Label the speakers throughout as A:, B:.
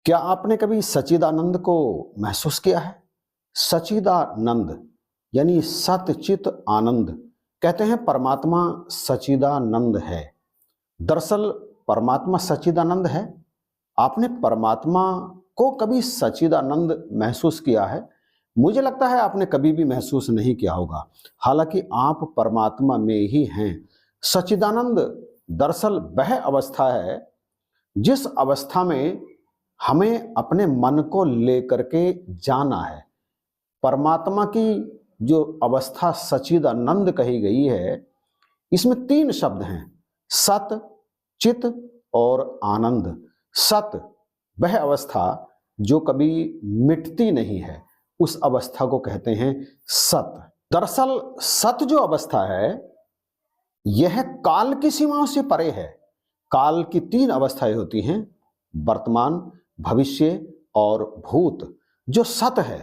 A: क्या आपने कभी सच्चिदानंद को महसूस किया है? सच्चिदानंद यानी सतचित आनंद। कहते हैं परमात्मा सच्चिदानंद है। दरअसल परमात्मा सच्चिदानंद है। आपने परमात्मा को कभी सच्चिदानंद महसूस किया है? मुझे लगता है आपने कभी भी महसूस नहीं किया होगा। हालांकि आप परमात्मा में ही हैं। सच्चिदानंद दरअसल वह अवस्था है जिस अवस्था में हमें अपने मन को लेकर के जाना है। परमात्मा की जो अवस्था सच्चिदानंद कही गई है, इसमें तीन शब्द हैं, सत, चित और आनंद। सत वह अवस्था जो कभी मिटती नहीं है, उस अवस्था को कहते हैं सत। दरअसल सत जो अवस्था है यह काल की सीमाओं से परे है। काल की तीन अवस्थाएं होती हैं, वर्तमान, भविष्य और भूत। जो सत है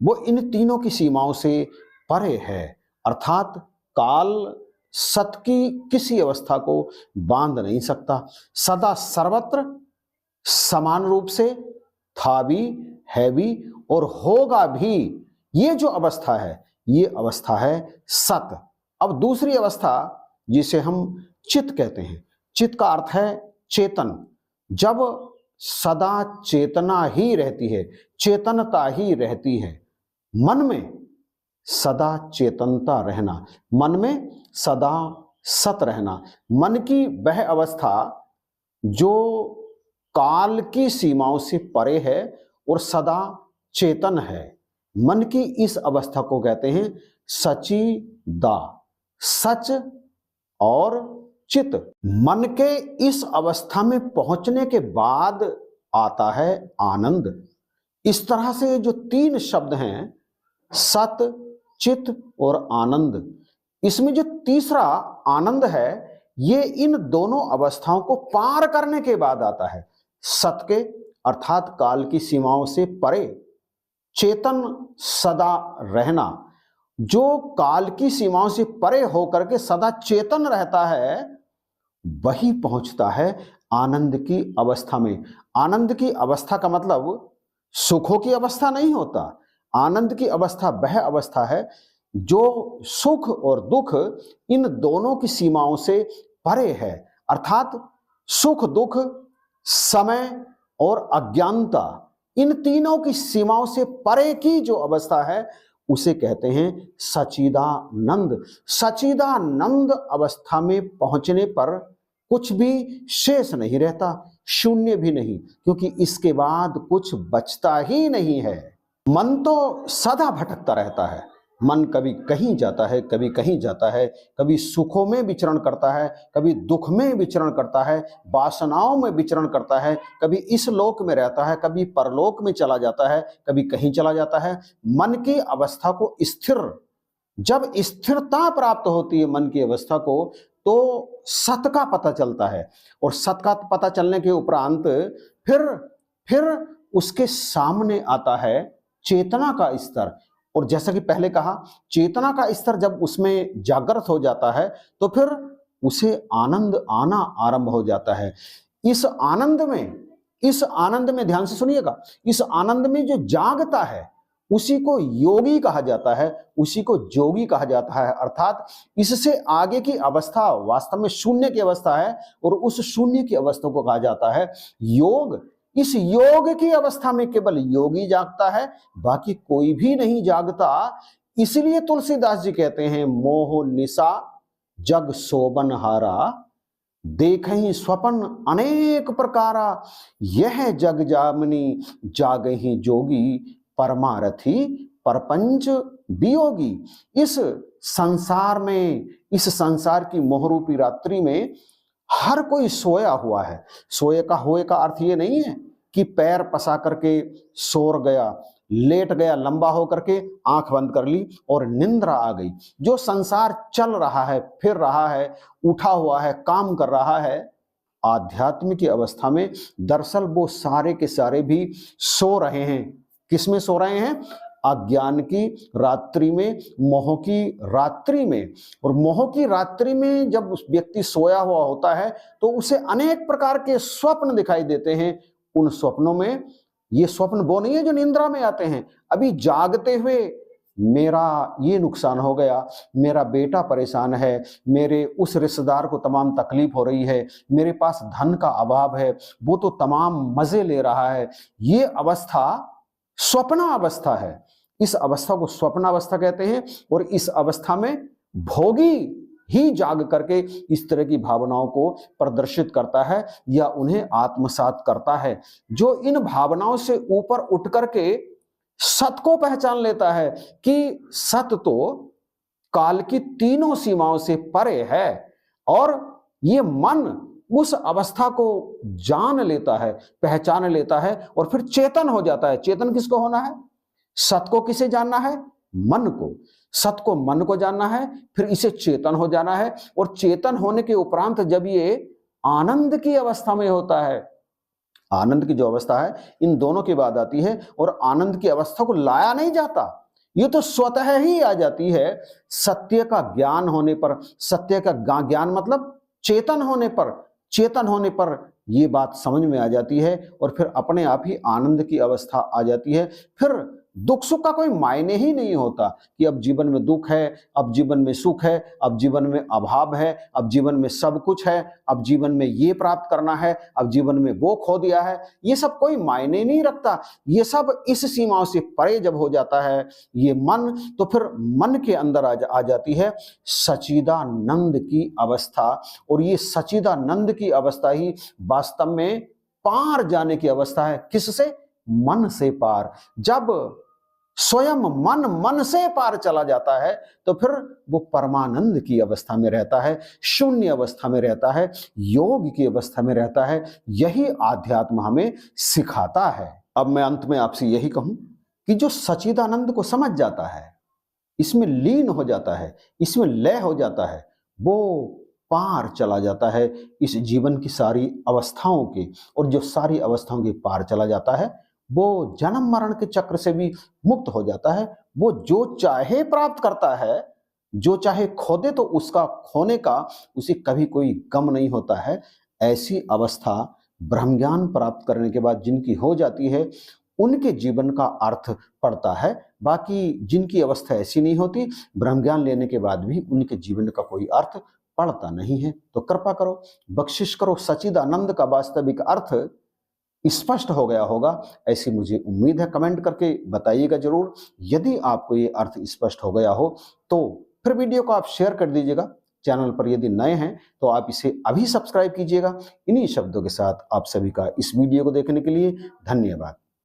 A: वो इन तीनों की सीमाओं से परे है, अर्थात काल सत की किसी अवस्था को बांध नहीं सकता। सदा सर्वत्र समान रूप से था भी, है भी और होगा भी। ये जो अवस्था है ये अवस्था है सत। अब दूसरी अवस्था जिसे हम चित कहते हैं, चित का अर्थ है चेतन। जब सदा चेतना ही रहती है, चेतनता ही रहती है, मन में सदा चेतनता रहना, मन में सदा सत रहना, मन की वह अवस्था जो काल की सीमाओं से परे है और सदा चेतन है। मन की इस अवस्था को कहते हैं सचिदा, सच और चित। मन के इस अवस्था में पहुंचने के बाद आता है आनंद। इस तरह से जो तीन शब्द हैं, सत, चित और आनंद, इसमें जो तीसरा आनंद है ये इन दोनों अवस्थाओं को पार करने के बाद आता है। सत के अर्थात काल की सीमाओं से परे चेतन सदा रहना, जो काल की सीमाओं से परे होकर के सदा चेतन रहता है, वही पहुंचता है आनंद की अवस्था में। आनंद की अवस्था का मतलब सुखों की अवस्था नहीं होता। आनंद की अवस्था वह अवस्था है जो सुख और दुख इन दोनों की सीमाओं से परे है, अर्थात सुख, दुख, समय और अज्ञानता, इन तीनों की सीमाओं से परे की जो अवस्था है उसे कहते हैं सच्चिदानंद। सच्चिदानंद अवस्था में पहुंचने पर कुछ भी शेष नहीं रहता, शून्य भी नहीं, क्योंकि इसके बाद कुछ बचता ही नहीं है। मन तो सदा भटकता रहता है। मन कभी कहीं जाता है, कभी कहीं जाता है, कभी सुखों में विचरण करता है, कभी दुख में विचरण करता है, वासनाओं में विचरण करता है, कभी इस लोक में रहता है, कभी परलोक में चला जाता है, कभी कहीं चला जाता है। मन की अवस्था को स्थिर, जब स्थिरता प्राप्त होती है मन की अवस्था को, तो सत का पता चलता है। और सत का पता चलने के उपरांत फिर उसके सामने आता है चेतना का स्तर। और जैसा कि पहले कहा, चेतना का स्तर जब उसमें जागृत हो जाता है तो फिर उसे आनंद आना आरंभ हो जाता है। इस आनंद में ध्यान से सुनिएगा, इस आनंद में जो जागता है उसी को योगी कहा जाता है, उसी को जोगी कहा जाता है। अर्थात इससे आगे की अवस्था वास्तव में शून्य की अवस्था है और उस शून्य की अवस्था को कहा जाता है योग। इस योग की अवस्था में केवल योगी जागता है, बाकी कोई भी नहीं जागता। इसलिए तुलसीदास जी कहते हैं, मोह निशा जग सोबन हारा, देखहि स्वपन अनेक प्रकारा, यह जग जामनी जागहि जोगी, परमारथी परपंच वियोगी। इस संसार में, इस संसार की मोहरूपी रात्रि में हर कोई सोया हुआ है। सोए का होए का अर्थ ये नहीं है कि पैर पसा करके सो गया, लेट गया, लंबा होकर के आंख बंद कर ली और निंद्रा आ गई। जो संसार चल रहा है, फिर रहा है, उठा हुआ है, काम कर रहा है, आध्यात्मिक की अवस्था में दरअसल वो सारे के सारे भी सो रहे हैं। किसमें सो रहे हैं? अज्ञान की रात्रि में, मोह की रात्रि में। और मोह की रात्रि में जब उस व्यक्ति सोया हुआ होता है तो उसे अनेक प्रकार के स्वप्न दिखाई देते हैं, उन स्वप्नों में, ये स्वप्न वो नहीं है जो निंद्रा में आते हैं, अभी जागते हुए मेरा ये नुकसान हो गया, मेरा बेटा परेशान है, मेरे उस रिश्तेदार को तमाम तकलीफ हो रही है, मेरे पास धन का अभाव है, वो तो तमाम मजे ले रहा है। ये अवस्था स्वप्न अवस्था है। इस अवस्था को स्वप्न अवस्था कहते हैं। और इस अवस्था में भोगी ही जाग करके इस तरह की भावनाओं को प्रदर्शित करता है या उन्हें आत्मसात करता है। जो इन भावनाओं से ऊपर उठ करके सत को पहचान लेता है कि सत तो काल की तीनों सीमाओं से परे है, और ये मन उस अवस्था को जान लेता है, पहचान लेता है और फिर चेतन हो जाता है। चेतन किसको होना है? सत को किसे जानना है? मन को। सत को मन को जानना है, फिर इसे चेतन हो जाना है, और चेतन होने के उपरांत जब ये आनंद की अवस्था में होता है, आनंद की जो अवस्था है इन दोनों के बाद आती है, और आनंद की अवस्था को लाया नहीं जाता, ये तो स्वतः ही आ जाती है। सत्य का ज्ञान होने पर, सत्य का ज्ञान मतलब चेतन होने पर, चेतन होने पर ये बात समझ में आ जाती है, और फिर अपने आप ही आनंद की अवस्था आ जाती है। फिर दुख सुख का कोई मायने ही नहीं होता कि अब जीवन में दुख है, अब जीवन में सुख है, अब जीवन में अभाव है, अब जीवन में सब कुछ है, अब जीवन में ये प्राप्त करना है, अब जीवन में वो खो दिया है। ये सब कोई मायने नहीं रखता। ये सब इस सीमाओं से परे जब हो जाता है ये मन, तो फिर मन के अंदर आ जाती है सच्चिदानंद की अवस्था। और ये सच्चिदानंद की अवस्था ही वास्तव में पार जाने की अवस्था है। किससे? मन से पार। जब स्वयं मन से पार चला जाता है तो फिर वो परमानंद की अवस्था में रहता है, शून्य अवस्था में रहता है, योग की अवस्था में रहता है। यही आध्यात्म हमें सिखाता है। अब मैं अंत में आपसे यही कहूं कि जो सच्चिदानंद को समझ जाता है, इसमें लीन हो जाता है, इसमें लय हो जाता है, वो पार चला जाता है इस जीवन की सारी अवस्थाओं के। और जो सारी अवस्थाओं के पार चला जाता है वो जन्म मरण के चक्र से भी मुक्त हो जाता है। वो जो चाहे प्राप्त करता है, जो चाहे खो दे तो उसका खोने का उसे कभी कोई गम नहीं होता है। ऐसी अवस्था ब्रह्म ज्ञान प्राप्त करने के बाद जिनकी हो जाती है उनके जीवन का अर्थ पड़ता है। बाकी जिनकी अवस्था ऐसी नहीं होती, ब्रह्म ज्ञान लेने के बाद भी उनके जीवन का कोई अर्थ पड़ता नहीं है। तो कृपा करो, बख्शिश करो, सच्चिदानंद का वास्तविक अर्थ स्पष्ट हो गया होगा, ऐसी मुझे उम्मीद है। कमेंट करके बताइएगा जरूर। यदि आपको ये अर्थ स्पष्ट हो गया हो तो फिर वीडियो को आप शेयर कर दीजिएगा। चैनल पर यदि नए हैं तो आप इसे अभी सब्सक्राइब कीजिएगा। इन्हीं शब्दों के साथ आप सभी का इस वीडियो को देखने के लिए धन्यवाद।